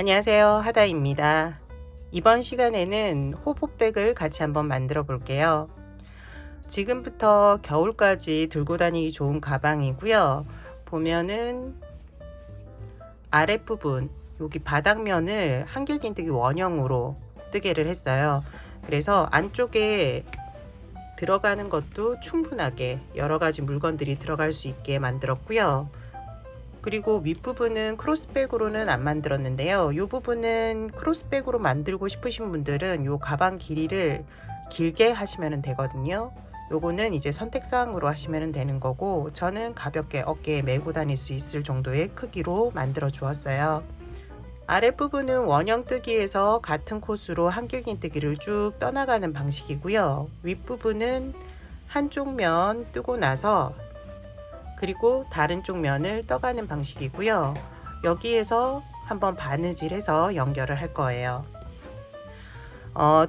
안녕하세요, 하다입니다. 이번 시간에는 호보백을 같이 한번 만들어 볼게요. 지금부터 겨울까지 들고 다니기 좋은 가방이고요. 보면은 아랫부분 여기 바닥면을 한길긴뜨기 원형으로 뜨개를 했어요. 그래서 안쪽에 들어가는 것도 충분하게 여러 가지 물건들이 들어갈 수 있게 만들었고요. 그리고 윗부분은 크로스백으로는 안 만들었는데요. 이 부분은 크로스백으로 만들고 싶으신 분들은 이 가방 길이를 길게 하시면 되거든요. 요거는 이제 선택사항으로 하시면 되는 거고, 저는 가볍게 어깨에 메고 다닐 수 있을 정도의 크기로 만들어 주었어요. 아랫부분은 원형뜨기에서 같은 코스로 한길긴뜨기를 쭉 떠나가는 방식이고요. 윗부분은 한쪽 면 뜨고 나서 그리고 다른 쪽 면을 떠가는 방식이고요. 여기에서 한번 바느질해서 연결을 할 거예요.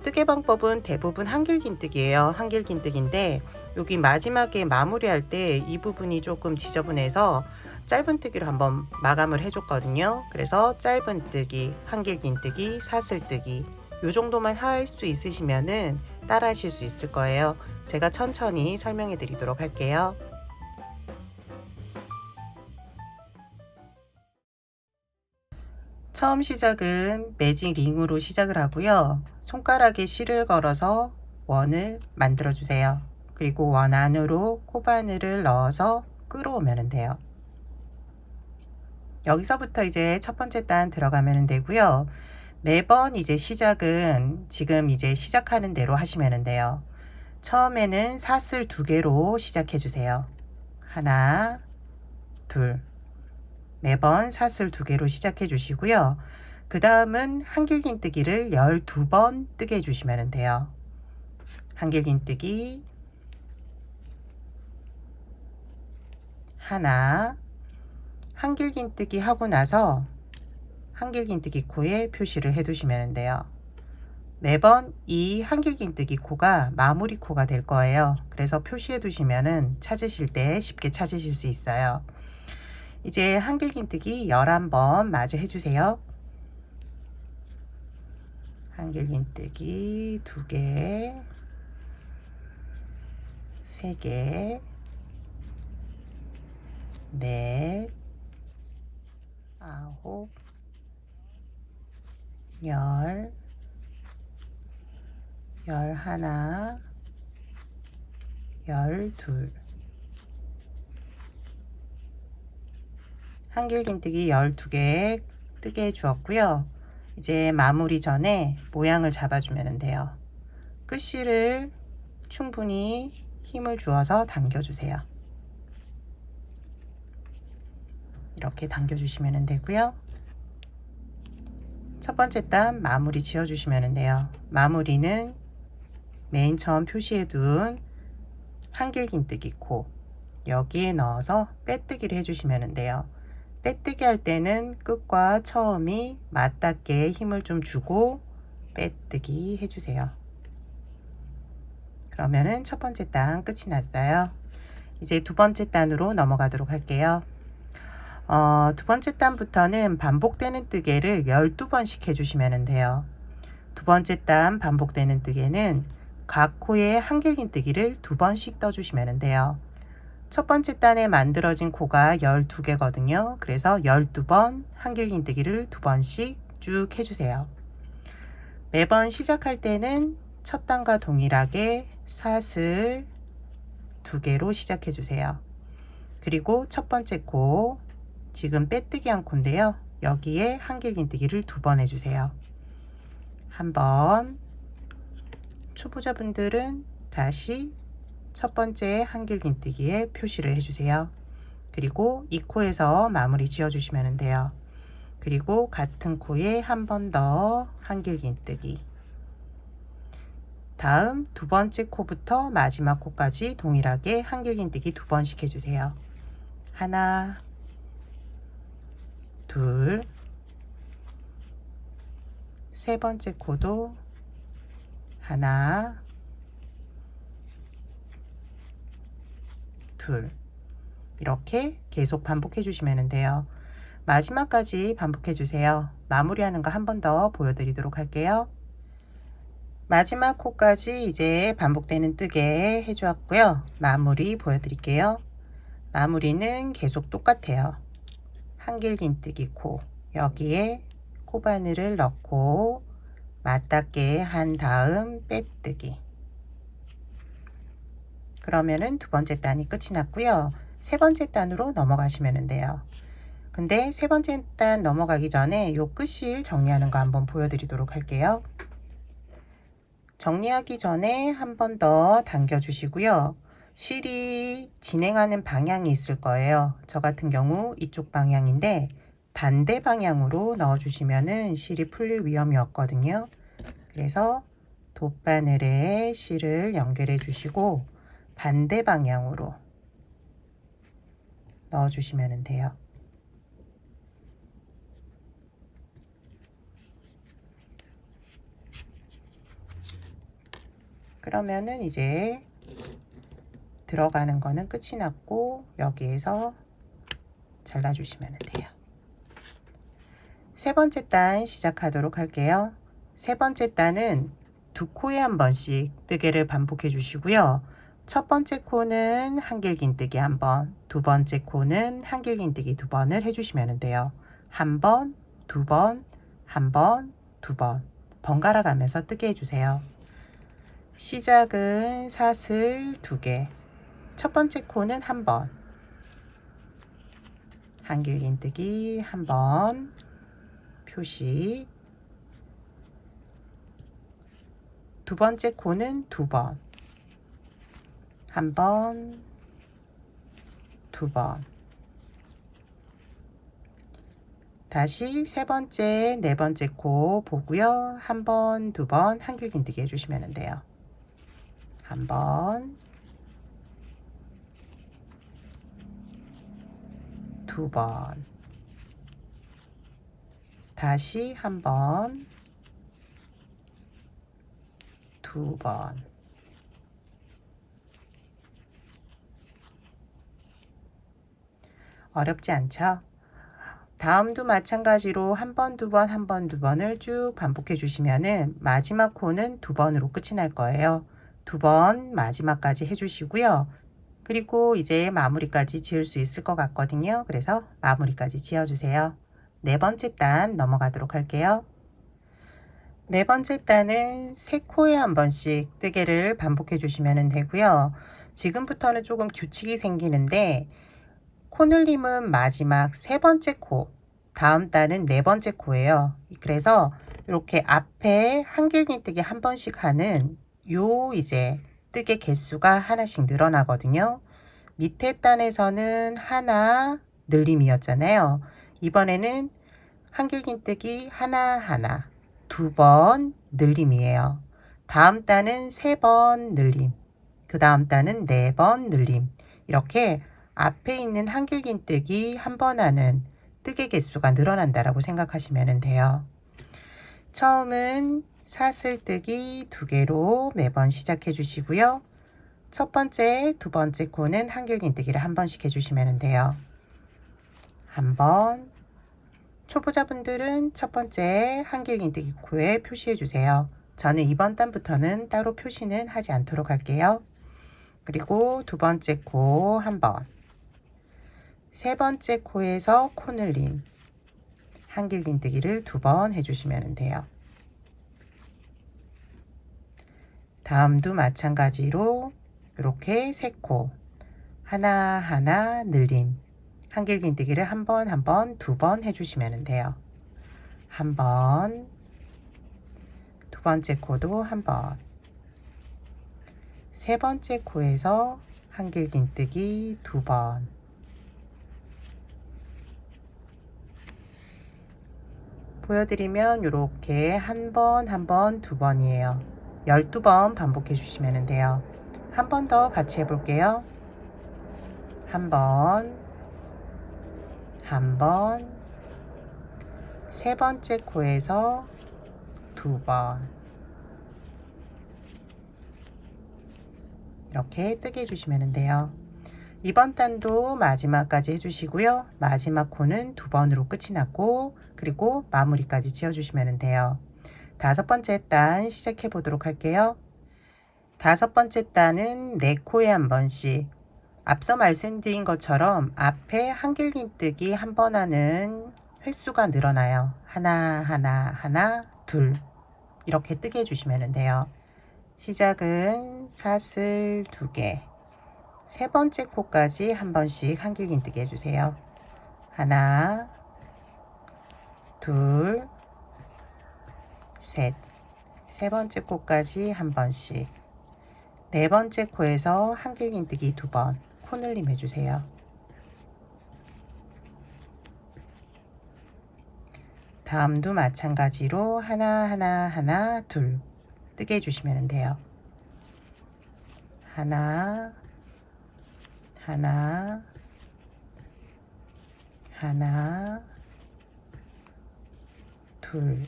뜨개 방법은 대부분 한길긴뜨기예요. 한길긴뜨기인데 여기 마지막에 마무리할 때 이 부분이 조금 지저분해서 짧은뜨기로 한번 마감을 해줬거든요. 그래서 짧은뜨기, 한길긴뜨기, 사슬뜨기 요 정도만 할 수 있으시면은 따라 하실 수 있을 거예요. 제가 천천히 설명해 드리도록 할게요. 처음 시작은 매직 링으로 시작을 하고요. 손가락에 실을 걸어서 원을 만들어 주세요. 그리고 원 안으로 코바늘을 넣어서 끌어오면 돼요. 여기서부터 이제 첫 번째 단 들어가면 되고요. 매번 이제 시작은 지금 이제 시작하는 대로 하시면 돼요. 처음에는 사슬 2개로 시작해 주세요. 하나, 둘. 매번 사슬 2개로 시작해 주시고요. 그 다음은 한길긴뜨기를 12번 뜨게 해주시면 돼요. 한길긴뜨기 하나, 한길긴뜨기 하고 나서 한길긴뜨기 코에 표시를 해 두시면 돼요. 매번 이 한길긴뜨기 코가 마무리 코가 될 거예요. 그래서 표시해 두시면 찾으실 때 쉽게 찾으실 수 있어요. 이제 한길긴뜨기 11번 마저 해주세요. 한길긴뜨기 2개, 3개, 넷, 9, 10, 11, 12. 한길긴뜨기 12개 뜨게 해 주었고요. 이제 마무리 전에 모양을 잡아주면 돼요. 끝실을 충분히 힘을 주어서 당겨주세요. 이렇게 당겨주시면 되고요. 첫 번째 단 마무리 지어주시면 돼요. 마무리는 맨 처음 표시해둔 한길긴뜨기 코 여기에 넣어서 빼뜨기를 해주시면 돼요. 빼뜨기 할 때는 끝과 처음이 맞닿게 힘을 좀 주고 빼뜨기 해주세요. 그러면은 첫 번째 단 끝이 났어요. 이제 두 번째 단으로 넘어가도록 할게요. 두 번째 단부터는 반복되는 뜨개를 12번씩 해주시면 돼요. 두 번째 단 반복되는 뜨개는 각 코에 한길긴뜨기를 2번씩 떠주시면 돼요. 첫 번째 단에 만들어진 코가 12개거든요. 그래서 12번 한길긴뜨기를 2번씩 쭉 해주세요. 매번 시작할 때는 첫 단과 동일하게 사슬 2개로 시작해 주세요. 그리고 첫 번째 코 지금 빼뜨기 한 코인데요. 여기에 한길긴뜨기를 2번 해주세요. 한 번, 초보자분들은 다시 첫 번째 한길긴뜨기에 표시를 해주세요. 그리고 이 코에서 마무리 지어주시면 돼요. 그리고 같은 코에 한 번 더 한길긴뜨기. 다음 두 번째 코부터 마지막 코까지 동일하게 한길긴뜨기 2번씩 해주세요. 하나, 둘, 세 번째 코도 하나, 둘. 이렇게 계속 반복해 주시면 돼요. 마지막까지 반복해 주세요. 마무리하는 거 한 번 더 보여드리도록 할게요. 마지막 코까지 이제 반복되는 뜨개 해주었고요. 마무리 보여드릴게요. 마무리는 계속 똑같아요. 한길긴뜨기 코, 여기에 코바늘을 넣고 맞닿게 한 다음 빼뜨기. 그러면은 두 번째 단이 끝이 났고요. 세 번째 단으로 넘어가시면 돼요. 근데 세 번째 단 넘어가기 전에 요 끝실 정리하는 거 한번 보여드리도록 할게요. 정리하기 전에 한 번 더 당겨 주시고요. 실이 진행하는 방향이 있을 거예요. 저 같은 경우 이쪽 방향인데 반대 방향으로 넣어 주시면은 실이 풀릴 위험이 없거든요. 그래서 돗바늘에 실을 연결해 주시고 반대 방향으로 넣어 주시면 돼요. 그러면은 이제 들어가는 거는 끝이 났고 여기에서 잘라 주시면 돼요. 세 번째 단 시작하도록 할게요. 세 번째 단은 두 코에 한 번씩 뜨개를 반복해 주시고요. 첫 번째 코는 한길긴뜨기 한 번, 두 번째 코는 한길긴뜨기 두 번을 해주시면 돼요. 한 번, 두 번, 한 번, 두 번 번갈아 가면서 뜨게 해주세요. 시작은 사슬 2개, 첫 번째 코는 한 번, 한길긴뜨기 한 번, 표시, 두 번째 코는 두 번, 한 번, 두 번, 다시 세 번째, 네 번째 코 보고요. 한 번, 두 번 한길긴뜨기 해주시면 돼요. 한 번, 두 번, 다시 한 번, 두 번, 어렵지 않죠? 다음도 마찬가지로 한 번, 두 번, 한 번, 두 번을 쭉 반복해 주시면은 마지막 코는 두 번으로 끝이 날 거예요. 두 번 마지막까지 해주시고요. 그리고 이제 마무리까지 지을 수 있을 것 같거든요. 그래서 마무리까지 지어주세요. 네 번째 단 넘어가도록 할게요. 네 번째 단은 세 코에 한 번씩 뜨개를 반복해 주시면 되고요. 지금부터는 조금 규칙이 생기는데 코늘림은 마지막 세 번째 코, 다음 단은 네 번째 코예요. 그래서 이렇게 앞에 한길긴뜨기 한 번씩 하는 요 이제 뜨개 개수가 하나씩 늘어나거든요. 밑에 단에서는 하나 늘림이었잖아요. 이번에는 한길긴뜨기 하나하나 두 번 늘림이에요. 다음 단은 세 번 늘림, 그 다음 단은 네 번 늘림. 이렇게 앞에 있는 한길긴뜨기 한 번 하는 뜨개 개수가 늘어난다라고 생각하시면 돼요. 처음은 사슬뜨기 2개로 매번 시작해 주시고요. 첫 번째, 두 번째 코는 한길긴뜨기를 한 번씩 해주시면 돼요. 한 번, 초보자분들은 첫 번째 한길긴뜨기 코에 표시해 주세요. 저는 이번 단부터는 따로 표시는 하지 않도록 할게요. 그리고 두 번째 코 한 번, 세 번째 코에서 코늘림, 한길긴뜨기를 두 번 해주시면 돼요. 다음도 마찬가지로 이렇게 세 코 하나하나 늘림, 한길긴뜨기를 한 번, 한 번, 두 번 해주시면 돼요. 한 번, 두 번째 코도 한 번, 세 번째 코에서 한길긴뜨기 두 번, 보여드리면 이렇게 한 번, 한 번, 두 번이에요. 12번 반복해 주시면 돼요. 한 번 더 같이 해볼게요. 한 번, 한 번, 세 번째 코에서 두 번, 이렇게 뜨게 해주시면 돼요. 이번 단도 마지막까지 해주시고요. 마지막 코는 2번으로 끝이 났고 그리고 마무리까지 지어주시면 돼요. 5번째 단 시작해 보도록 할게요. 5번째 단은 4코에 한 번씩, 앞서 말씀드린 것처럼 앞에 한길긴뜨기 한 번 하는 횟수가 늘어나요. 하나 하나 하나 둘 이렇게 뜨게 해주시면 돼요. 시작은 사슬 2개, 세 번째 코까지 한 번씩 한길긴뜨기 해주세요. 하나, 둘, 셋. 세 번째 코까지 한 번씩. 네 번째 코에서 한길긴뜨기 2번 코늘림 해주세요. 다음도 마찬가지로 하나 하나 하나 둘 뜨게 해주시면 돼요. 하나 하나 하나 둘.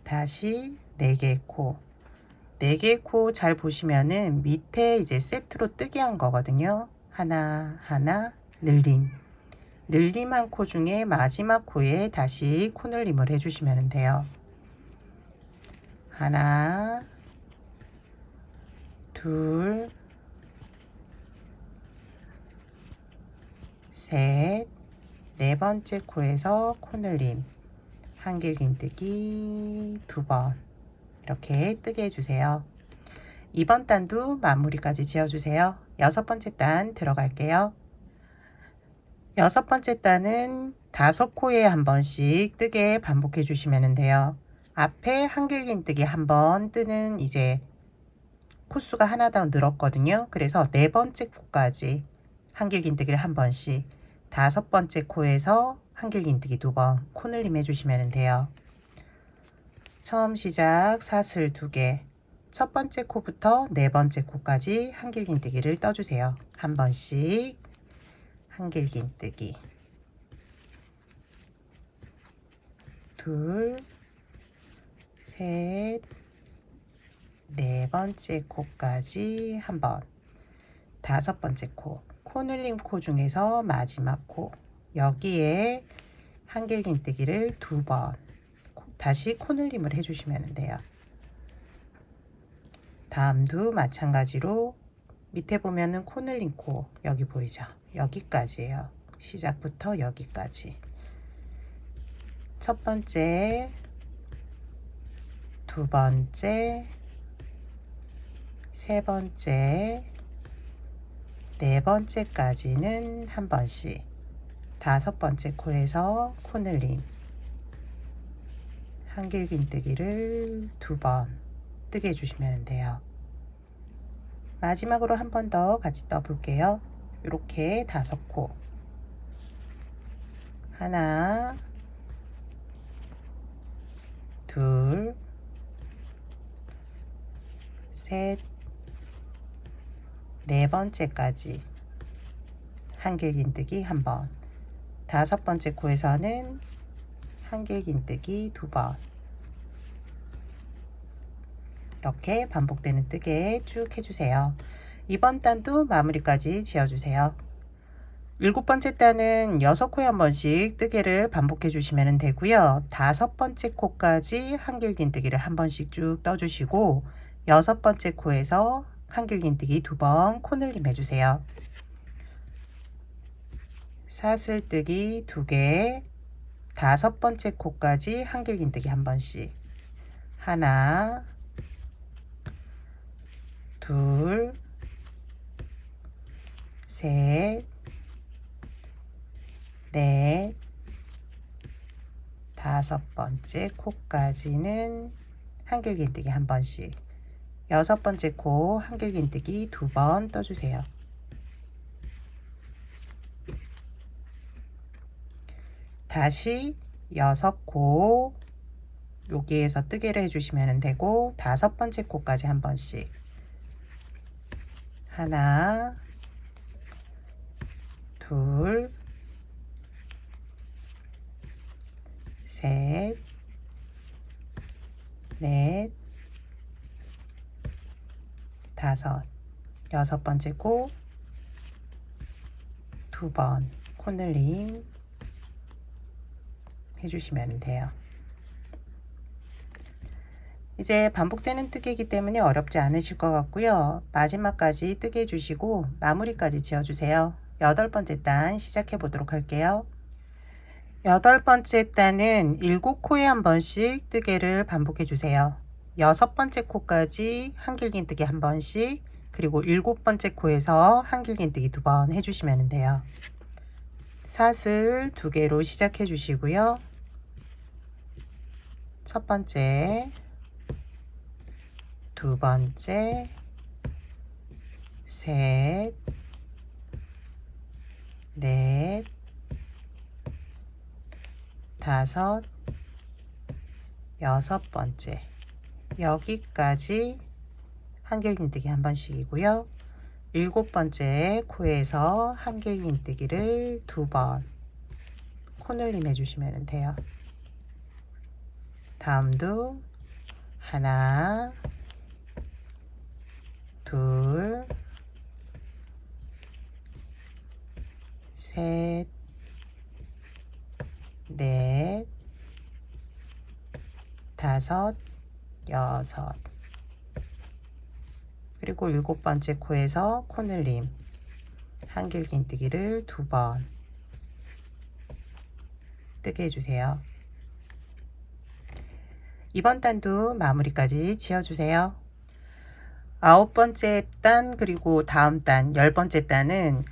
다시 4개 코. 4개 코 잘 보시면은 밑에 이제 세트로 뜨게 한 거거든요. 하나 하나 늘림. 늘림한 코 중에 마지막 코에 다시 코늘림을 해주시면 돼요. 하나, 둘, 셋, 네 번째 코에서 코늘림, 한길긴뜨기 2번 이렇게 뜨게 해주세요. 이번 단도 마무리까지 지어주세요. 6번째 단 들어갈게요. 6번째 단은 5코에 한 번씩 뜨게 반복해 주시면 돼요. 앞에 한길긴뜨기 한 번 뜨는 이제 코수가 하나 더 늘었거든요. 그래서 4번째 코까지 한길긴뜨기를 한 번씩, 5번째 코에서 한길긴뜨기 2번 코늘림 해주시면 돼요. 처음 시작 사슬 2개, 첫 번째 코부터 4번째 코까지 한길긴뜨기를 떠주세요. 한 번씩 한길긴뜨기, 둘, 셋, 네 번째 코까지 한 번, 5번째 코, 코늘림 코 중에서 마지막 코, 여기에 한길긴뜨기를 2번, 다시 코늘림을 해주시면 돼요. 다음도 마찬가지로 밑에 보면은 코늘림 코 여기 보이죠? 여기까지예요. 시작부터 여기까지. 첫 번째, 두 번째, 세 번째, 네 번째까지는 한 번씩, 5번째 코에서 코늘림, 한길긴뜨기를 2번 뜨게 해주시면 돼요. 마지막으로 한 번 더 같이 떠볼게요. 이렇게 5코, 하나, 둘, 셋, 네 번째까지 한길긴뜨기 한 번, 5번째 코에서는 한길긴뜨기 2번 이렇게 반복되는 뜨개 쭉 해주세요. 이번 단도 마무리까지 지어주세요. 7번째 단은 6코에 한 번씩 뜨개를 반복해 주시면 되고요. 5번째 코까지 한길긴뜨기를 한 번씩 쭉 떠주시고 6번째 코에서 한길긴뜨기 2번 코늘림 해주세요. 사슬뜨기 2개, 5번째 코까지 한길긴뜨기 한 번씩, 하나, 둘, 셋, 넷, 5번째 코까지는 한길긴뜨기 한 번씩, 6번째 코 한길긴뜨기 2번 떠주세요. 다시 6코 여기에서 뜨개를 해주시면 되고 5번째 코까지 한 번씩, 하나, 둘, 셋, 넷, 5, 여섯 번째 코 2번 코늘림 해주시면 돼요. 이제 반복되는 뜨개이기 때문에 어렵지 않으실 것 같고요. 마지막까지 뜨개 해주시고 마무리까지 지어주세요. 여덟 번째 단 시작해 보도록 할게요. 여덟 번째 단은 7코에 한 번씩 뜨개를 반복해 주세요. 여섯 번째 코까지 한길긴 뜨기 한 번씩, 그리고 7번째 코에서 한길긴 뜨기 2번 해주시면 돼요. 사슬 2개로 시작해 주시고요. 첫 번째, 두 번째, 셋, 넷, 다섯, 여섯 번째, 여기까지 한길긴뜨기 한 번씩이고요. 7번째 코에서 한길긴뜨기를 2번 코늘림 해주시면 돼요. 다음도 하나, 둘, 셋, 넷, 다섯, 여섯, 그리고 7번째 코에서 코늘림 한길긴뜨기를 2번 뜨게 해주세요. 이번 단도 마무리까지 지어주세요. 9번째 단 그리고 다음 단 10번째 단은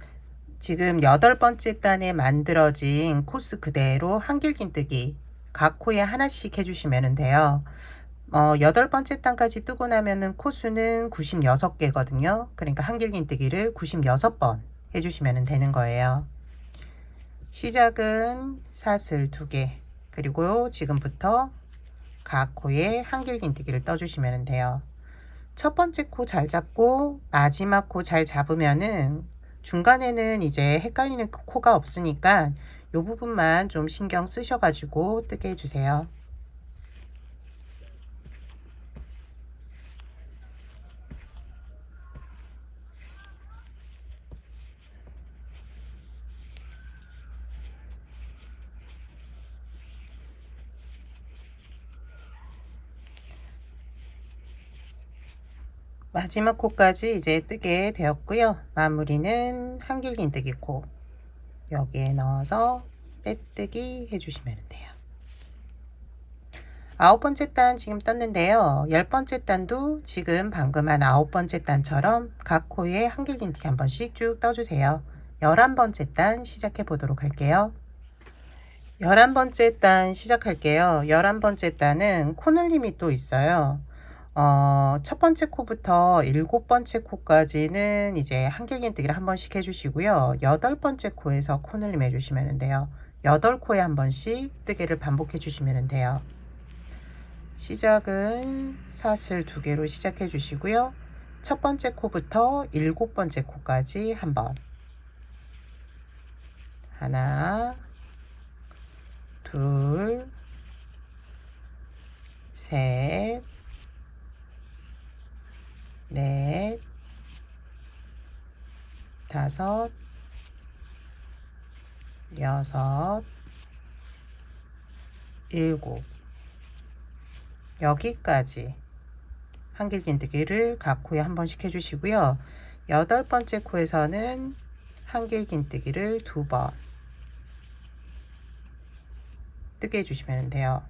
지금 8번째 단에 만들어진 코스 그대로 한길긴뜨기 각 코에 하나씩 해주시면 돼요. 8번째 단까지 뜨고 나면은 코수는 96개거든요. 그러니까 한길긴뜨기를 96번 해주시면 되는 거예요. 시작은 사슬 2개, 그리고 지금부터 각 코에 한길긴뜨기를 떠주시면 돼요. 첫 번째 코 잘 잡고 마지막 코 잘 잡으면은 중간에는 이제 헷갈리는 코가 없으니까 이 부분만 좀 신경 쓰셔가지고 뜨게 해주세요. 마지막 코까지 이제 뜨게 되었고요. 마무리는 한길긴뜨기 코 여기에 넣어서 빼뜨기 해주시면 돼요. 9번째 단 지금 떴는데요. 10번째 단도 지금 방금 한 9번째 단처럼 각 코에 한길긴뜨기 한 번씩 쭉 떠주세요. 11번째 단 시작해 보도록 할게요. 11번째 단 시작할게요. 11번째 단은 코늘림이 또 있어요. 첫 번째 코부터 7번째 코까지는 이제 한길긴뜨기를 한 번씩 해주시고요. 8번째 코에서 코늘림 해주시면 돼요. 8코에 한 번씩 뜨개를 반복해 주시면 돼요. 시작은 사슬 2개로 시작해 주시고요. 첫 번째 코부터 7번째 코까지 한 번, 하나, 둘, 셋, 넷, 다섯, 여섯, 일곱, 여기까지 한길긴뜨기를 각 코에 한 번씩 해주시고요. 8번째 코에서는 한길긴뜨기를 2번 뜨게 해주시면 돼요.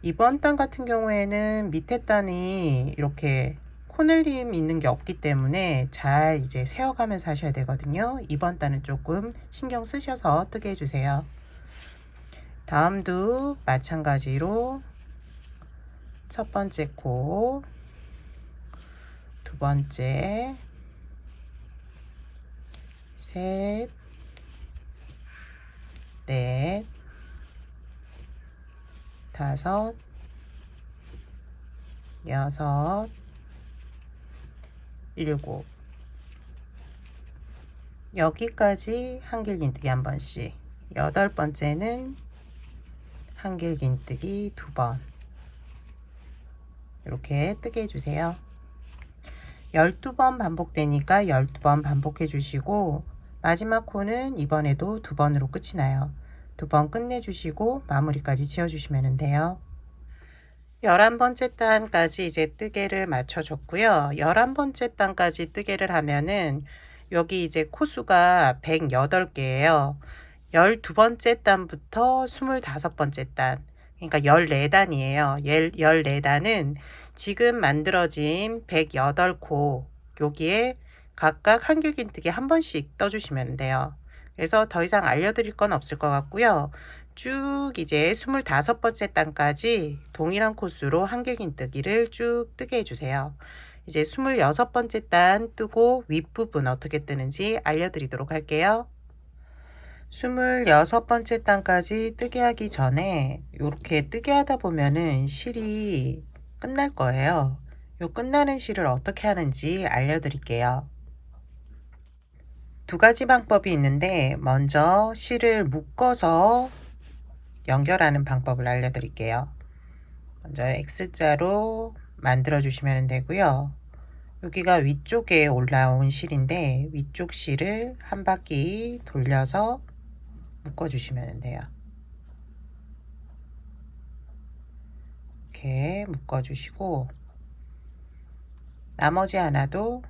이번 단 같은 경우에는 밑에 단이 이렇게 코늘림 있는 게 없기 때문에 잘 이제 세어가면서 하셔야 되거든요. 이번 단은 조금 신경 쓰셔서 뜨게 해주세요. 다음도 마찬가지로 첫 번째 코, 두 번째, 셋, 넷, 다섯, 여섯, 일곱, 여기까지 한길긴뜨기 한 번씩. 8번째는 한길긴뜨기 2번 이렇게 뜨게 해주세요. 12번 반복되니까 12번 반복해 주시고 마지막 코는 이번에도 2번으로 끝이 나요. 2번 끝내 주시고 마무리까지 지어 주시면 돼요. 11번째 단까지 이제 뜨개를 맞춰 줬고요. 11번째 단까지 뜨개를 하면은 여기 이제 코수가 108개예요. 12번째 단부터 25번째 단, 그러니까 14단이에요. 14단은 지금 만들어진 108코 여기에 각각 한길긴뜨기 한 번씩 떠주시면 돼요. 그래서 더 이상 알려드릴 건 없을 것 같고요. 쭉 이제 25번째 단까지 동일한 코스로 한길긴뜨기를 쭉 뜨게 해주세요. 이제 26번째 단 뜨고 윗부분 어떻게 뜨는지 알려드리도록 할게요. 26번째 단까지 뜨게 하기 전에 이렇게 뜨게 하다 보면은 실이 끝날 거예요. 요 끝나는 실을 어떻게 하는지 알려드릴게요. 두 가지 방법이 있는데 먼저 실을 묶어서 연결하는 방법을 알려드릴게요. 먼저 X자로 만들어 주시면 되고요. 여기가 위쪽에 올라온 실인데 위쪽 실을 한 바퀴 돌려서 묶어 주시면 돼요. 이렇게 묶어 주시고 나머지 하나도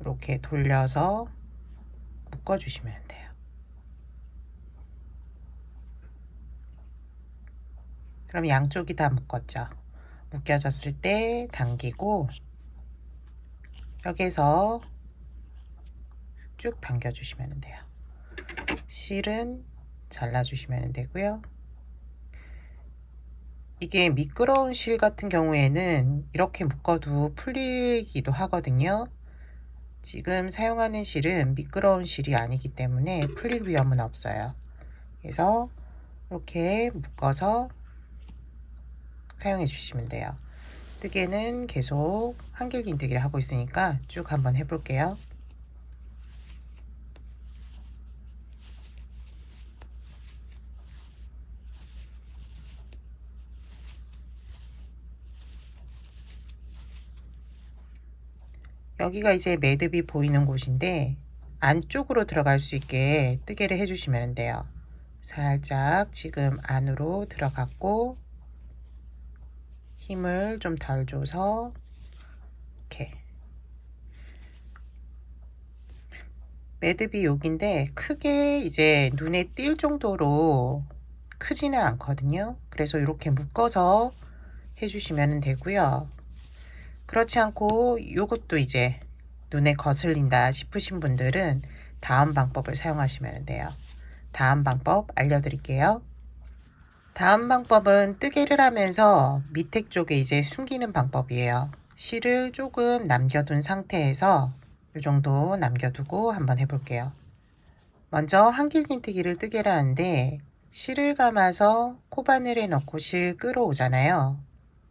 이렇게 돌려서 묶어 주시면 돼요. 그럼 양쪽이 다 묶었죠. 묶여졌을 때 당기고 여기서 쭉 당겨 주시면 돼요. 실은 잘라 주시면 되고요. 이게 미끄러운 실 같은 경우에는 이렇게 묶어도 풀리기도 하거든요. 지금 사용하는 실은 미끄러운 실이 아니기 때문에 풀릴 위험은 없어요. 그래서 이렇게 묶어서 사용해 주시면 돼요. 뜨개는 계속 한길긴뜨기를 하고 있으니까 쭉 한번 해볼게요. 여기가 이제 매듭이 보이는 곳인데 안쪽으로 들어갈 수 있게 뜨개를 해주시면 돼요. 살짝 지금 안으로 들어갔고 힘을 좀 덜 줘서 이렇게 매듭이 여기인데 크게 이제 눈에 띌 정도로 크지는 않거든요. 그래서 이렇게 묶어서 해주시면 되고요. 그렇지 않고 이것도 이제 눈에 거슬린다 싶으신 분들은 다음 방법을 사용하시면 돼요. 다음 방법 알려드릴게요. 다음 방법은 뜨개를 하면서 밑에 쪽에 이제 숨기는 방법이에요. 실을 조금 남겨둔 상태에서 이 정도 남겨두고 한번 해볼게요. 먼저 한길긴뜨기를 뜨개를 하는데 실을 감아서 코바늘에 넣고 실 끌어오잖아요.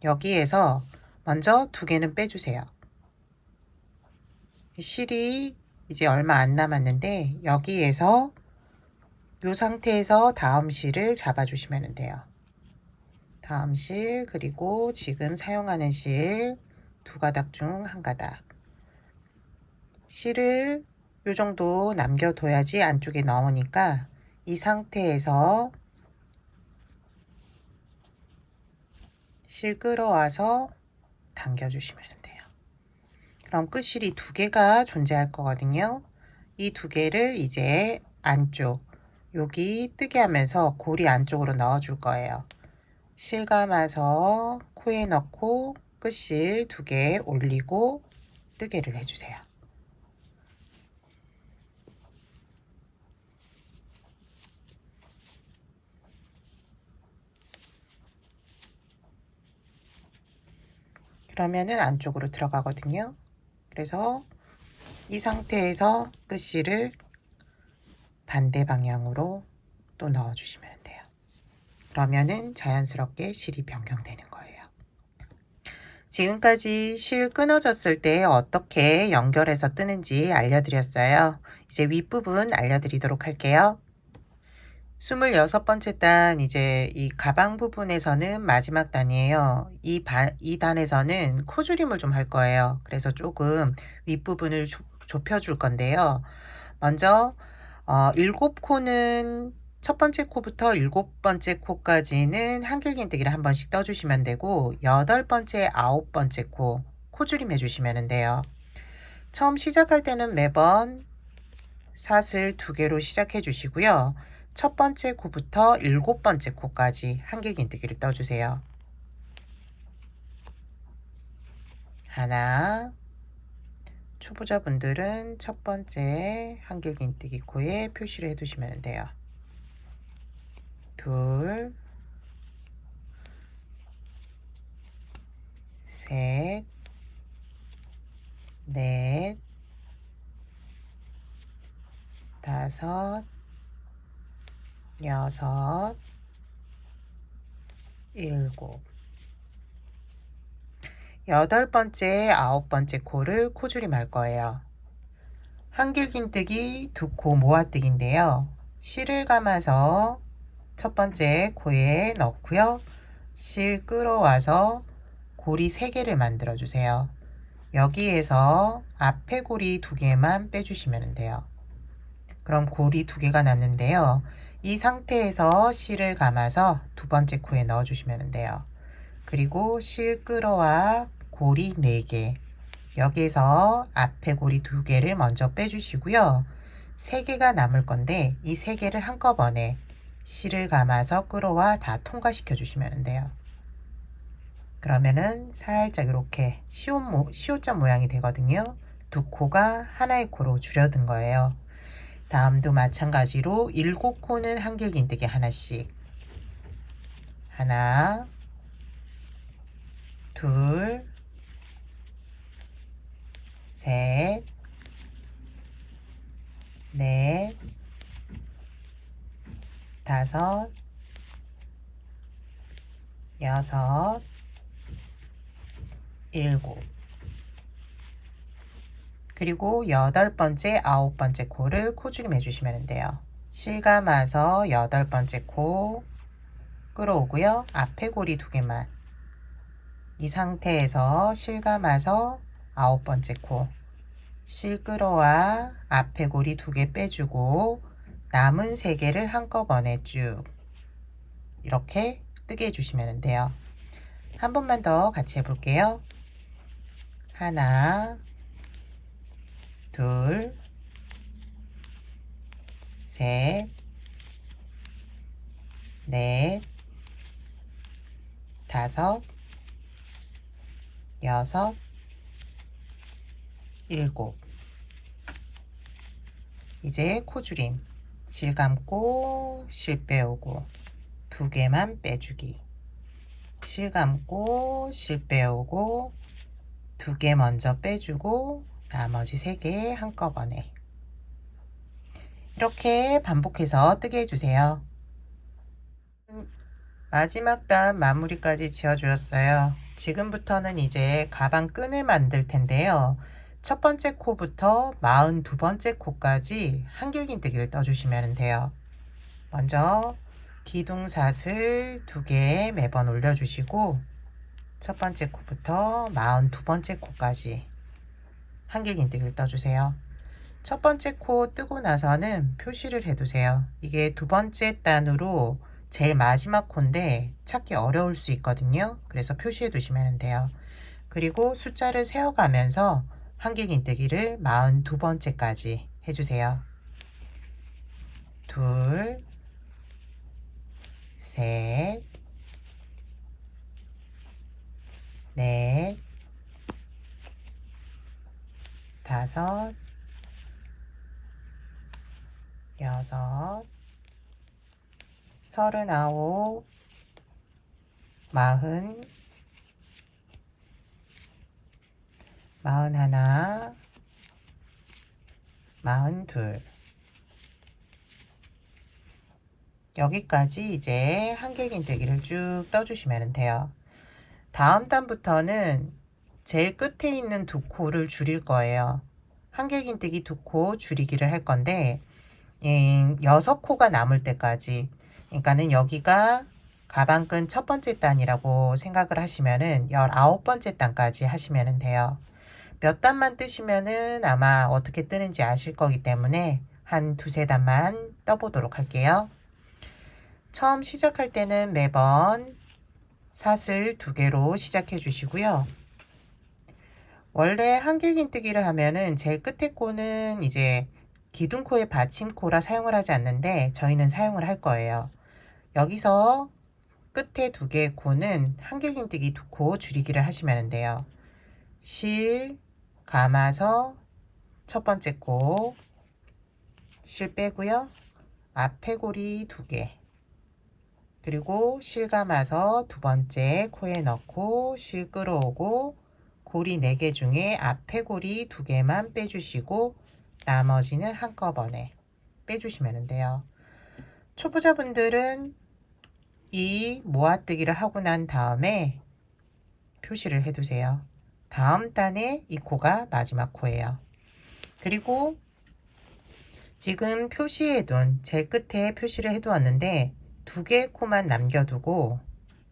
여기에서 먼저 두 개는 빼주세요. 실이 이제 얼마 안 남았는데 여기에서 이 상태에서 다음 실을 잡아주시면 돼요. 다음 실 그리고 지금 사용하는 실 두 가닥 중 한 가닥 실을 이 정도 남겨둬야지 안쪽에 넣으니까 이 상태에서 실 끌어와서 당겨주시면 돼요. 그럼 끝실이 두 개가 존재할 거거든요. 이 두 개를 이제 안쪽 여기 뜨게 하면서 고리 안쪽으로 넣어 줄 거예요. 실 감아서 코에 넣고 끝실 두 개 올리고 뜨개를 해주세요. 그러면은 안쪽으로 들어가거든요. 그래서 이 상태에서 끝실을 반대 방향으로 또 넣어 주시면 돼요. 그러면은 자연스럽게 실이 변경되는 거예요. 지금까지 실 끊어졌을 때 어떻게 연결해서 뜨는지 알려드렸어요. 이제 윗부분 알려드리도록 할게요. 26번째 단 이제 이 가방 부분에서는 마지막 단이에요. 이 단에서는 코줄임을 좀 할 거예요. 그래서 조금 윗부분을 좁혀 줄 건데요. 먼저 7코는 첫 번째 코부터 7번째 코까지는 한길긴뜨기를 한 번씩 떠주시면 되고 8번째, 9번째 코줄임 해주시면 돼요. 처음 시작할 때는 매번 사슬 2개로 시작해 주시고요. 첫 번째 코부터 7번째 코까지 한길긴뜨기를 떠주세요. 하나, 초보자분들은 첫 번째 한길긴뜨기 코에 표시를 해두시면 돼요. 둘, 셋, 넷, 다섯, 여섯, 일곱, 8번째, 9번째 코를 코줄임 할 거예요. 한길긴뜨기 2코 모아뜨기인데요. 실을 감아서 첫 번째 코에 넣고요. 실 끌어와서 고리 3개를 만들어 주세요. 여기에서 앞에 고리 2개만 빼주시면 돼요. 그럼 고리 2개가 남는데요. 이 상태에서 실을 감아서 두 번째 코에 넣어 주시면 돼요. 그리고 실 끌어와 고리 4개, 여기에서 앞에 고리 2개를 먼저 빼주시고요. 3개가 남을 건데 이 3개를 한꺼번에 실을 감아서 끌어와 다 통과시켜 주시면 돼요. 그러면은 살짝 이렇게 시옷자 모양이 되거든요. 2코가 하나의 코로 줄어든 거예요. 다음도 마찬가지로 7코는 한길긴뜨기 하나씩. 하나, 둘, 셋, 넷, 다섯, 여섯, 일곱. 그리고 8번째, 9번째 코를 코줄임 해주시면 돼요. 실 감아서 8번째 코 끌어오고요. 앞에 고리 2개만. 이 상태에서 실 감아서 9번째 코 실 끌어와 앞에 고리 2개 빼주고 남은 3개를 한꺼번에 쭉 이렇게 뜨게 해주시면 돼요. 한 번만 더 같이 해볼게요. 하나, 둘, 셋, 넷, 다섯, 여섯, 일곱. 이제 코줄임. 실 감고 실 빼오고 2개만 빼주기. 실 감고 실 빼오고 2개 먼저 빼주고 나머지 3개 한꺼번에. 이렇게 반복해서 뜨게 해주세요. 마지막 단 마무리까지 지어주었어요. 지금부터는 이제 가방 끈을 만들 텐데요. 첫 번째 코부터 42번째 코까지 한길긴뜨기를 떠주시면 돼요. 먼저 기둥사슬 2개 매번 올려주시고 첫 번째 코부터 42번째 코까지 한길긴뜨기를 떠주세요. 첫 번째 코 뜨고 나서는 표시를 해두세요. 이게 두 번째 단으로 제일 마지막 코인데 찾기 어려울 수 있거든요. 그래서 표시해 두시면 돼요. 그리고 숫자를 세어가면서 한길긴뜨기를 42번째까지 해주세요. 둘, 셋, 넷, 다섯, 여섯, 39, 40, 41, 42. 여기까지 이제 한길긴뜨기를 쭉 떠주시면 돼요. 다음 단부터는 제일 끝에 있는 2코를 줄일 거예요. 한길긴뜨기 2코 줄이기를 할 건데 6코가 남을 때까지, 그러니까는 여기가 가방끈 첫 번째 단이라고 생각을 하시면은 19번째 단까지 하시면 돼요. 몇 단만 뜨시면은 아마 어떻게 뜨는지 아실 거기 때문에 한 두세 단만 떠보도록 할게요. 처음 시작할 때는 매번 사슬 2개로 시작해 주시고요. 원래 한길긴뜨기를 하면은 제일 끝에 코는 이제 기둥코의 받침코라 사용을 하지 않는데 저희는 사용을 할 거예요. 여기서 끝에 2개의 코는 한길긴뜨기 2코 줄이기를 하시면 돼요. 실 감아서 첫 번째 코 실 빼고요. 앞에 고리 2개, 그리고 실 감아서 두 번째 코에 넣고 실 끌어오고 고리 4개 중에 앞에 고리 2개만 빼주시고 나머지는 한꺼번에 빼주시면 돼요. 초보자분들은 이 모아뜨기를 하고 난 다음에 표시를 해두세요. 다음 단에 이 코가 마지막 코예요. 그리고 지금 표시해둔 제일 끝에 표시를 해두었는데 2개의 코만 남겨두고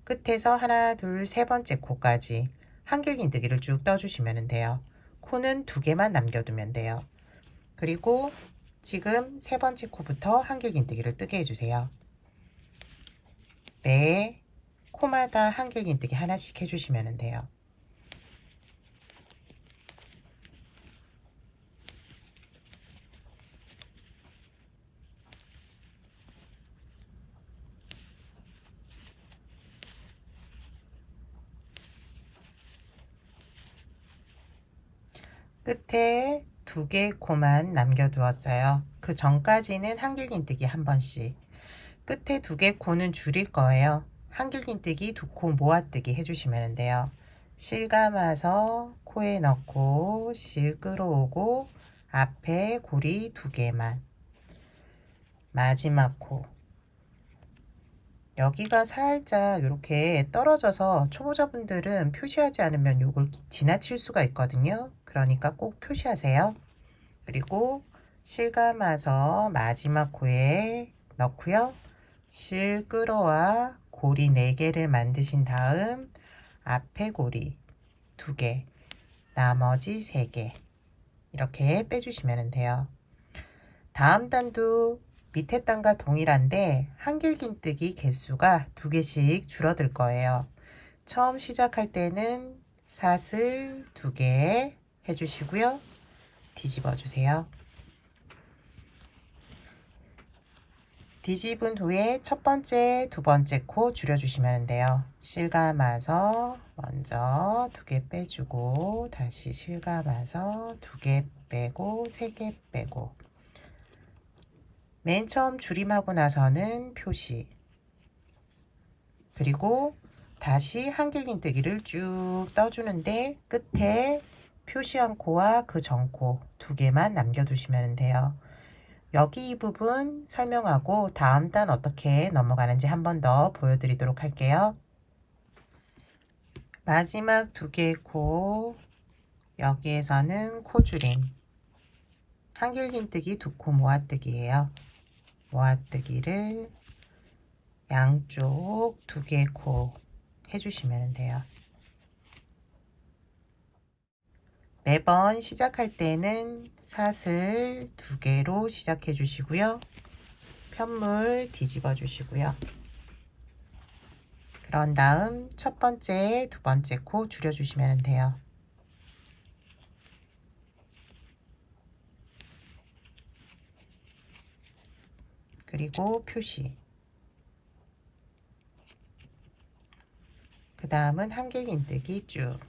끝에서 하나, 둘, 세 번째 코까지 한길긴뜨기를 쭉 떠주시면 돼요. 코는 2개만 남겨두면 돼요. 그리고 지금 세 번째 코부터 한길긴뜨기를 뜨게 해주세요. 매 코마다 한길긴뜨기 하나씩 해주시면 돼요. 끝에 2개의 코만 남겨두었어요. 그 전까지는 한길긴뜨기 한 번씩. 끝에 2개 코는 줄일 거예요. 한길긴뜨기 2코 모아뜨기 해주시면 돼요. 실 감아서 코에 넣고 실 끌어오고 앞에 고리 2개만. 마지막 코. 여기가 살짝 이렇게 떨어져서 초보자분들은 표시하지 않으면 이걸 지나칠 수가 있거든요. 그러니까 꼭 표시하세요. 그리고 실 감아서 마지막 코에 넣고요. 실 끌어와 고리 4개를 만드신 다음 앞에 고리 2개, 나머지 3개 이렇게 빼주시면 돼요. 다음 단도 밑에 단과 동일한데 한길긴뜨기 개수가 2개씩 줄어들 거예요. 처음 시작할 때는 사슬 2개 해주시고요. 뒤집어 주세요. 뒤집은 후에 첫 번째, 두 번째 코 줄여주시면 돼요. 실 감아서 먼저 2개 빼주고 다시 실 감아서 2개 빼고 3개 빼고 맨 처음 줄임하고 나서는 표시, 그리고 다시 한길긴뜨기를 쭉 떠주는데 끝에 표시한 코와 그 전 코 2개만 남겨두시면 돼요. 여기 이 부분 설명하고 다음 단 어떻게 넘어가는지 한 번 더 보여드리도록 할게요. 마지막 2개의 코, 여기에서는 코줄임, 한길긴뜨기 2코 모아뜨기예요. 모아뜨기를 양쪽 2개의 코 해주시면 돼요. 매번 시작할 때는 사슬 2개로 시작해 주시고요. 편물 뒤집어 주시고요. 그런 다음 첫 번째, 두 번째 코 줄여 주시면 돼요. 그리고 표시. 그 다음은 한길긴뜨기 쭉.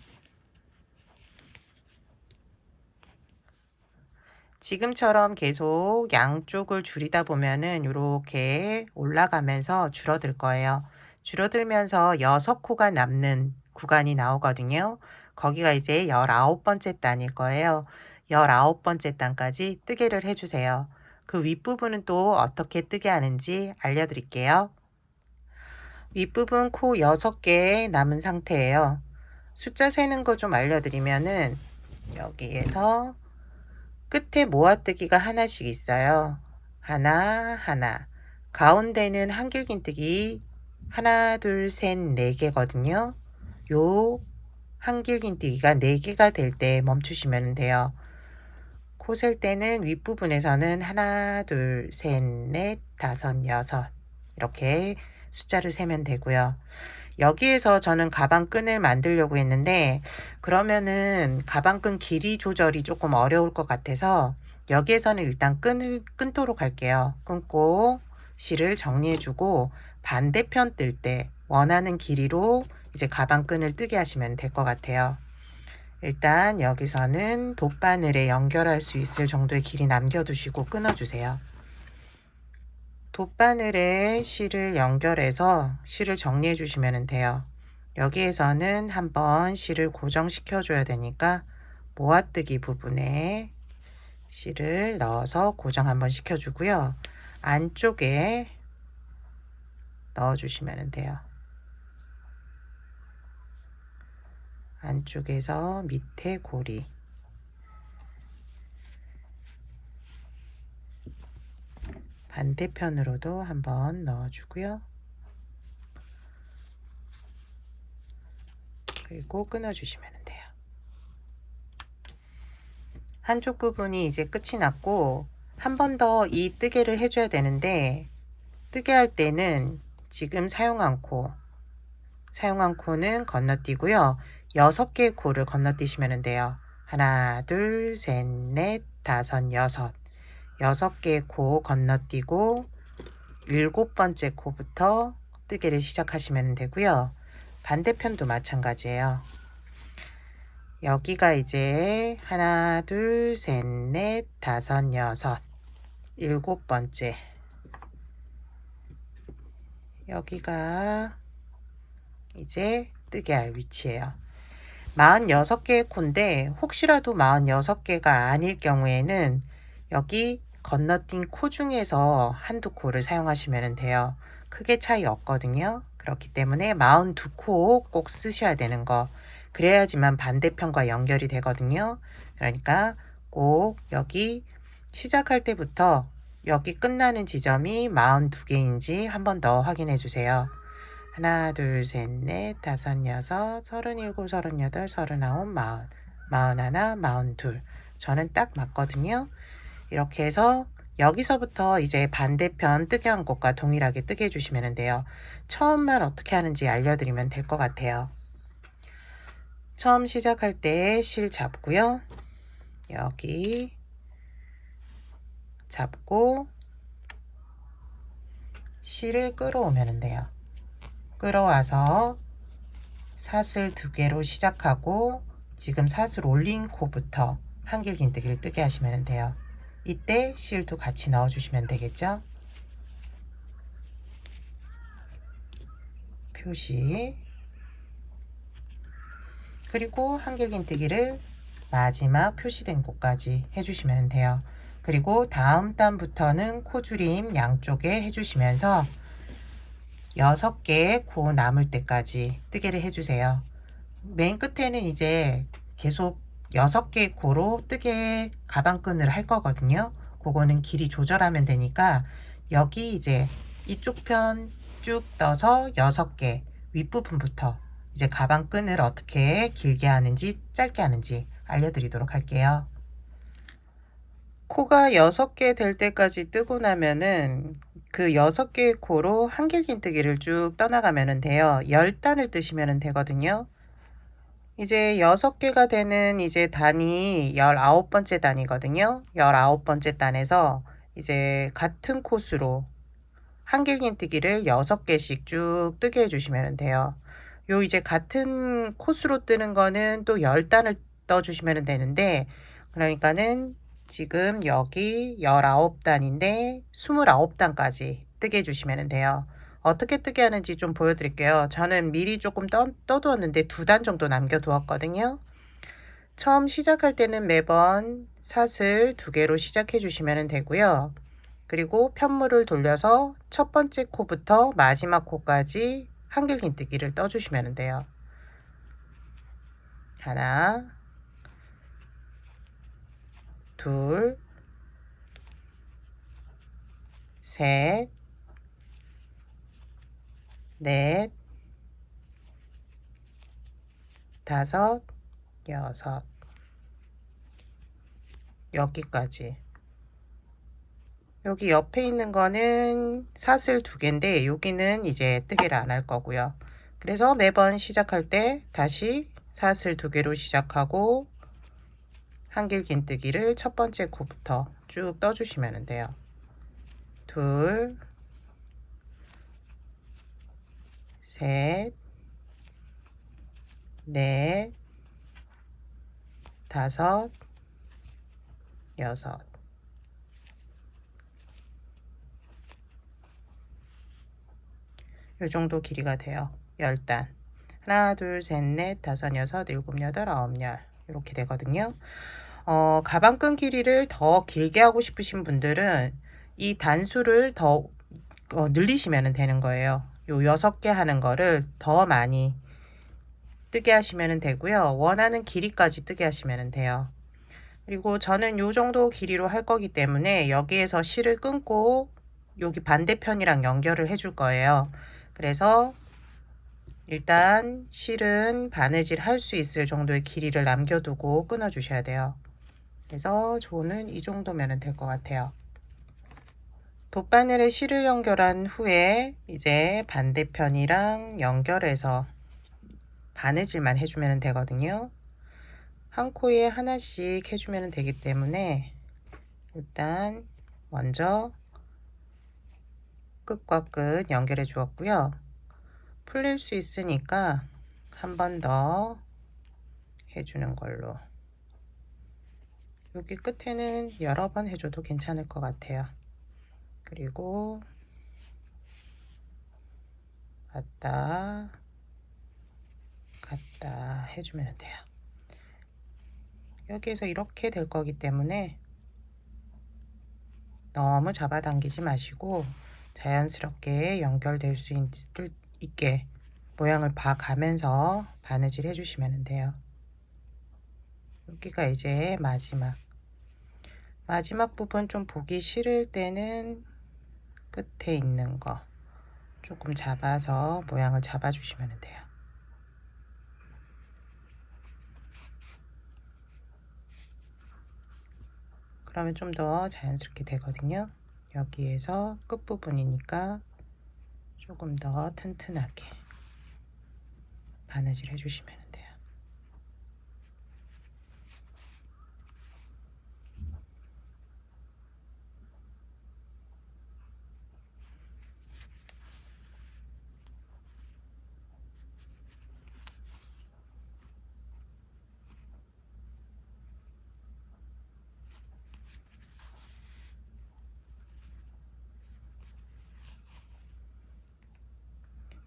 지금처럼 계속 양쪽을 줄이다 보면은 이렇게 올라가면서 줄어들 거예요. 줄어들면서 6코가 남는 구간이 나오거든요. 거기가 이제 19번째 단일 거예요. 19번째 단까지 뜨개를 해주세요. 그 윗부분은 또 어떻게 뜨게 하는지 알려드릴게요. 윗부분 코 6개 남은 상태예요. 숫자 세는 거 좀 알려드리면은 여기에서 끝에 모아뜨기가 하나씩 있어요. 하나 하나. 가운데는 한길긴뜨기 하나 둘 셋 네 개거든요. 요 한길긴뜨기가 4개가 될 때 멈추시면 돼요. 코 셀 때는 윗부분에서는 하나 둘 셋 넷 다섯 여섯 이렇게 숫자를 세면 되고요. 여기에서 저는 가방끈을 만들려고 했는데 그러면은 가방끈 길이 조절이 조금 어려울 것 같아서 여기에서는 일단 끊도록 할게요. 끊고 실을 정리해주고 반대편 뜰 때 원하는 길이로 이제 가방끈을 뜨게 하시면 될 것 같아요. 일단 여기서는 돗바늘에 연결할 수 있을 정도의 길이 남겨두시고 끊어주세요. 돗바늘에 실을 연결해서 실을 정리해 주시면 돼요. 여기에서는 한번 실을 고정시켜 줘야 되니까 모아뜨기 부분에 실을 넣어서 고정 한번 시켜 주고요. 안쪽에 넣어 주시면 돼요. 안쪽에서 밑에 고리 반대편으로도 한번 넣어 주고요. 그리고 끊어 주시면 돼요. 한쪽 부분이 이제 끝이 났고 한 번 더 이 뜨개를 해줘야 되는데 뜨개 할 때는 지금 사용한 코는 건너뛰고요. 6개의 코를 건너뛰시면 돼요. 하나 둘 셋 넷 다섯 여섯 6개의 코 건너뛰고 7번째 코부터 뜨개를 시작하시면 되고요. 반대편도 마찬가지예요. 여기가 이제 하나 둘 셋 넷 다섯 여섯 7번째 여기가 이제 뜨게 할 위치예요. 46개의 코인데 혹시라도 46개가 아닐 경우에는 여기 건너뛴 코 중에서 한두 코를 사용하시면 돼요. 크게 차이 없거든요. 그렇기 때문에 42코 꼭 쓰셔야 되는 거. 그래야지만 반대편과 연결이 되거든요. 그러니까 꼭 여기 시작할 때부터 여기 끝나는 지점이 42개인지 한 번 더 확인해 주세요. 하나, 둘, 셋, 넷, 다섯, 여섯, 37, 38, 39, 40, 41, 42. 저는 딱 맞거든요. 이렇게 해서 여기서부터 이제 반대편 뜨개 한 곳과 동일하게 뜨개 해주시면 돼요. 처음만 어떻게 하는지 알려드리면 될 것 같아요. 처음 시작할 때 실 잡고요. 여기 잡고 실을 끌어오면 돼요. 끌어와서 사슬 2개로 시작하고 지금 사슬 올린 코부터 한길긴뜨기를 뜨게 하시면 돼요. 이때 실도 같이 넣어 주시면 되겠죠. 표시 그리고 한길긴뜨기를 마지막 표시된 곳까지 해주시면 돼요. 그리고 다음 단부터는 코줄임 양쪽에 해주시면서 6개의 코 남을 때까지 뜨개를 해주세요. 맨 끝에는 이제 계속 6개의 코로 뜨개 가방끈을 할 거거든요. 그거는 길이 조절하면 되니까 여기 이제 이쪽 편 쭉 떠서 6개 윗부분부터 이제 가방끈을 어떻게 길게 하는지 짧게 하는지 알려드리도록 할게요. 코가 6개 될 때까지 뜨고 나면은 그 6개의 코로 한길긴뜨기를 쭉 떠나가면 돼요. 10단을 뜨시면 되거든요. 이제 6개가 되는 이제 단이 19번째 단이거든요. 19번째 단에서 이제 같은 코수로 한길긴뜨기를 6개씩 쭉 뜨게 해주시면 돼요. 요 이제 같은 코수로 뜨는 거는 또 10단을 떠주시면 되는데 그러니까는 지금 여기 19단인데 29단까지 뜨게 해주시면 돼요. 어떻게 뜨게 하는지 좀 보여드릴게요. 저는 미리 조금 떠두었는데 2단 정도 남겨두었거든요. 처음 시작할 때는 매번 사슬 2개로 시작해 주시면 되고요. 그리고 편물을 돌려서 첫 번째 코부터 마지막 코까지 한길긴뜨기를 떠주시면 돼요. 하나, 둘, 셋, 넷, 다섯, 여섯. 여기까지. 여기 옆에 있는 거는 사슬 2개인데 여기는 이제 뜨개를 안 할 거고요. 그래서 매번 시작할 때 다시 사슬 2개로 시작하고 한길긴뜨기를 첫 번째 코부터 쭉 떠주시면 돼요. 둘, 셋, 넷, 다섯, 여섯. 요 정도 길이가 돼요. 10단. 하나, 둘, 셋, 넷, 다섯, 여섯, 일곱, 여덟, 아홉, 열. 이렇게 되거든요. 가방끈 길이를 더 길게 하고 싶으신 분들은 이 단수를 더 늘리시면 되는 거예요. 요 6개 하는 거를 더 많이 뜨게 하시면 되고요. 원하는 길이까지 뜨게 하시면 돼요. 그리고 저는 요 정도 길이로 할 거기 때문에 여기에서 실을 끊고 여기 반대편이랑 연결을 해줄 거예요. 그래서 일단 실은 바느질 할 수 있을 정도의 길이를 남겨두고 끊어 주셔야 돼요. 그래서 저는 이 정도면 될 것 같아요. 돗바늘에 실을 연결한 후에 이제 반대편이랑 연결해서 바느질만 해주면 되거든요. 한 코에 하나씩 해주면 되기 때문에 일단 먼저 끝과 끝 연결해 주었고요. 풀릴 수 있으니까 한 번 더 해주는 걸로. 여기 끝에는 여러 번 해줘도 괜찮을 것 같아요. 그리고 왔다 갔다 해주면 돼요. 여기에서 이렇게 될 거기 때문에 너무 잡아당기지 마시고 자연스럽게 연결될 수 있게 모양을 봐가면서 바느질 해주시면 돼요. 여기가 이제 마지막 부분 좀 보기 싫을 때는 끝에 있는 거 조금 잡아서 모양을 잡아주시면 돼요. 그러면 좀 더 자연스럽게 되거든요. 여기에서 끝부분이니까 조금 더 튼튼하게 바느질 해주시면 돼요.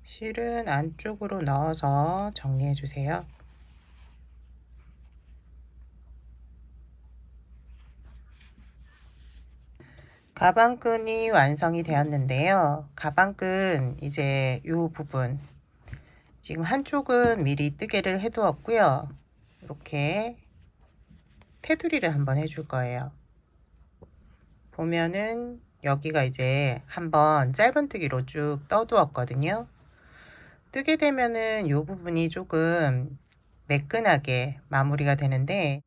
실은 안쪽으로 넣어서 정리해 주세요. 가방끈이 완성이 되었는데요. 가방끈 이제 이 부분 지금 한쪽은 미리 뜨개를 해 두었고요. 이렇게 테두리를 한번 해줄 거예요. 보면은 여기가 이제 한번 짧은뜨기로 쭉 떠두었거든요. 뜨게 되면은 이 부분이 조금 매끈하게 마무리가 되는데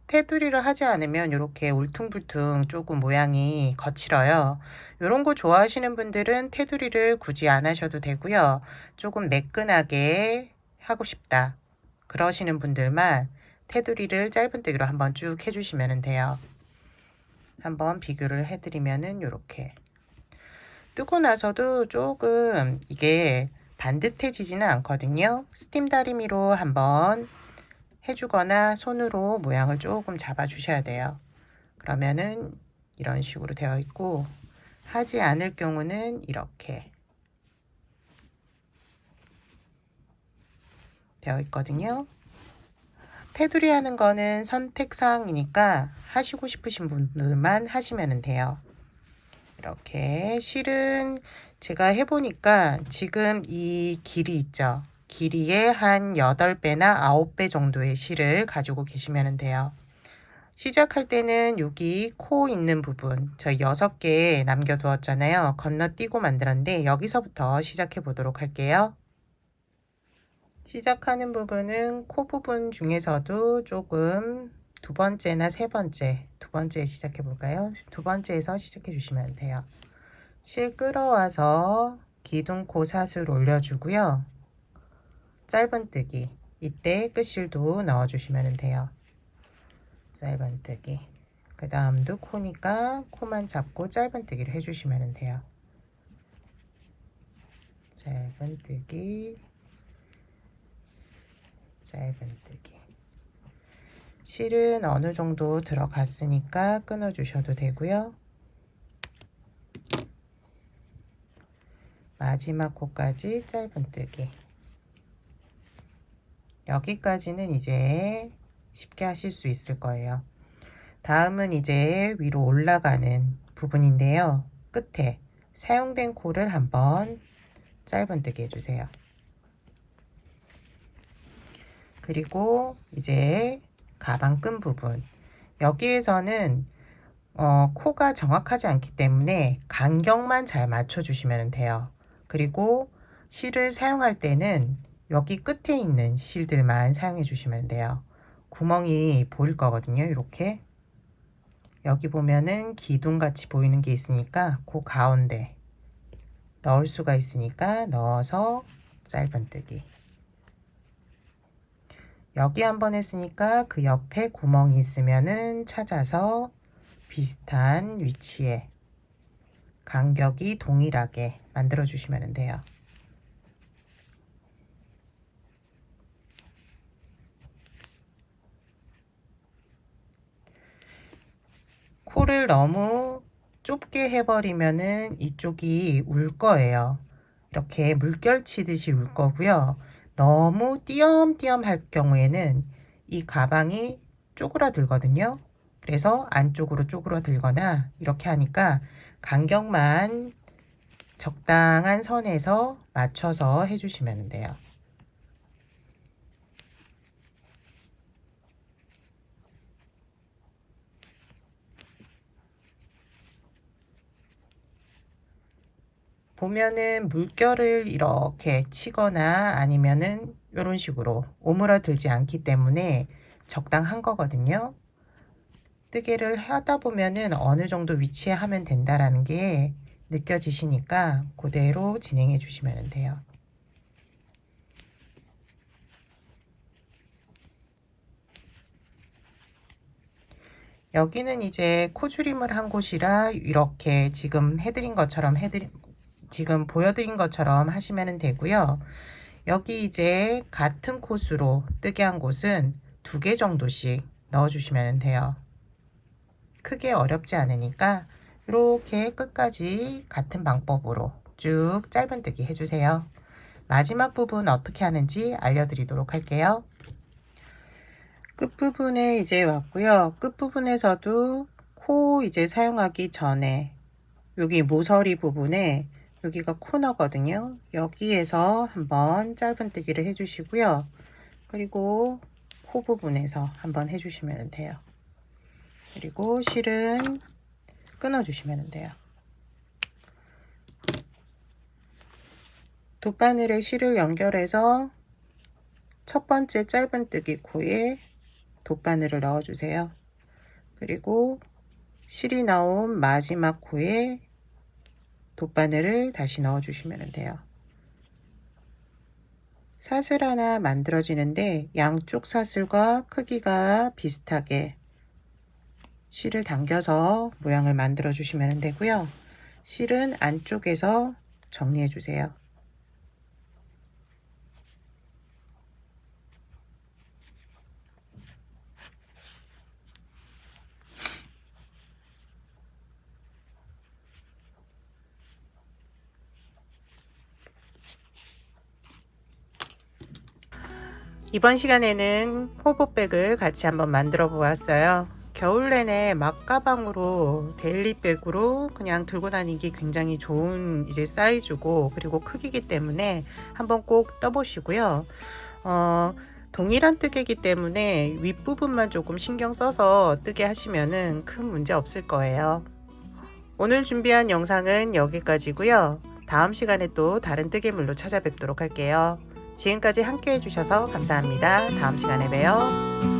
테두리를 하지 않으면 이렇게 울퉁불퉁 조금 모양이 거칠어요. 이런 거 좋아하시는 분들은 테두리를 굳이 안 하셔도 되고요. 조금 매끈하게 하고 싶다 그러시는 분들만 테두리를 짧은뜨기로 한번 쭉 해주시면 돼요. 한번 비교를 해드리면은 이렇게 뜨고 나서도 조금 이게 반듯해지지는 않거든요. 스팀 다리미로 한번 해주거나 손으로 모양을 조금 잡아 주셔야 돼요. 그러면은 이런 식으로 되어 있고, 하지 않을 경우는 이렇게 되어 있거든요. 테두리 하는 거는 선택사항이니까 하시고 싶으신 분들만 하시면 돼요. 이렇게 실은 제가 해보니까 지금 이 길이 있죠. 길이의 한 8배나 9배 정도의 실을 가지고 계시면 돼요. 시작할 때는 여기 코 있는 부분 저희 6개 남겨두었잖아요. 건너뛰고 만들었는데 여기서부터 시작해 보도록 할게요. 시작하는 부분은 코 부분 중에서도 조금 두 번째나 세 번째, 두 번째 시작해 볼까요? 두 번째에서 시작해 주시면 돼요. 실 끌어와서 기둥코 사슬 올려주고요. 짧은뜨기, 이때 끝실도 넣어주시면 돼요. 짧은뜨기. 그 다음도 코니까 코만 잡고 짧은뜨기를 해주시면 돼요. 짧은뜨기, 짧은뜨기. 실은 어느 정도 들어갔으니까 끊어주셔도 되고요. 마지막 코까지 짧은뜨기. 여기까지는 이제 쉽게 하실 수 있을 거예요. 다음은 이제 위로 올라가는 부분인데요. 끝에 사용된 코를 한번 짧은뜨기 해주세요. 그리고 이제 가방 끈 부분. 여기에서는 코가 정확하지 않기 때문에 간격만 잘 맞춰주시면 돼요. 그리고 실을 사용할 때는 여기 끝에 있는 실들만 사용해 주시면 돼요. 구멍이 보일 거거든요. 이렇게 여기 보면은 기둥같이 보이는 게 있으니까 그 가운데 넣을 수가 있으니까 넣어서 짧은뜨기. 여기 한번 했으니까 그 옆에 구멍이 있으면은 찾아서 비슷한 위치에 간격이 동일하게 만들어 주시면 돼요. 코를 너무 좁게 해버리면은 이쪽이 울 거예요. 이렇게 물결 치듯이 울 거고요. 너무 띄엄띄엄 할 경우에는 이 가방이 쪼그라들거든요. 그래서 안쪽으로 쪼그라들거나 이렇게 하니까 간격만 적당한 선에서 맞춰서 해주시면 돼요. 보면은 물결을 이렇게 치거나 아니면은 이런 식으로 오므라들지 않기 때문에 적당한 거거든요. 뜨개를 하다 보면은 어느 정도 위치에 하면 된다라는 게 느껴지시니까 그대로 진행해 주시면 돼요. 여기는 이제 코줄임을 한 곳이라 이렇게 지금 해드린 것처럼 지금 보여드린 것처럼 하시면 되고요. 여기 이제 같은 코스로 뜨개 한 곳은 2개 정도씩 넣어주시면 돼요. 크게 어렵지 않으니까 이렇게 끝까지 같은 방법으로 쭉 짧은뜨기 해주세요. 마지막 부분 어떻게 하는지 알려드리도록 할게요. 끝부분에 이제 왔고요. 끝부분에서도 코 이제 사용하기 전에 여기 모서리 부분에 여기가 코너거든요. 여기에서 한번 짧은뜨기를 해주시고요. 그리고 코 부분에서 한번 해주시면 돼요. 그리고 실은 끊어주시면 돼요. 돗바늘에 실을 연결해서 첫 번째 짧은뜨기 코에 돗바늘을 넣어주세요. 그리고 실이 나온 마지막 코에 돗바늘을 다시 넣어주시면 돼요. 사슬 하나 만들어지는데 양쪽 사슬과 크기가 비슷하게 실을 당겨서 모양을 만들어 주시면 되고요. 실은 안쪽에서 정리해 주세요. 이번 시간에는 호보백을 같이 한번 만들어 보았어요. 겨울 내내 막가방으로 데일리백으로 그냥 들고 다니기 굉장히 좋은 이제 사이즈고 그리고 크기이기 때문에 한번 꼭 떠보시고요. 동일한 뜨개이기 때문에 윗부분만 조금 신경 써서 뜨개 하시면은 큰 문제 없을 거예요. 오늘 준비한 영상은 여기까지고요. 다음 시간에 또 다른 뜨개물로 찾아뵙도록 할게요. 지금까지 함께 해주셔서 감사합니다. 다음 시간에 봬요.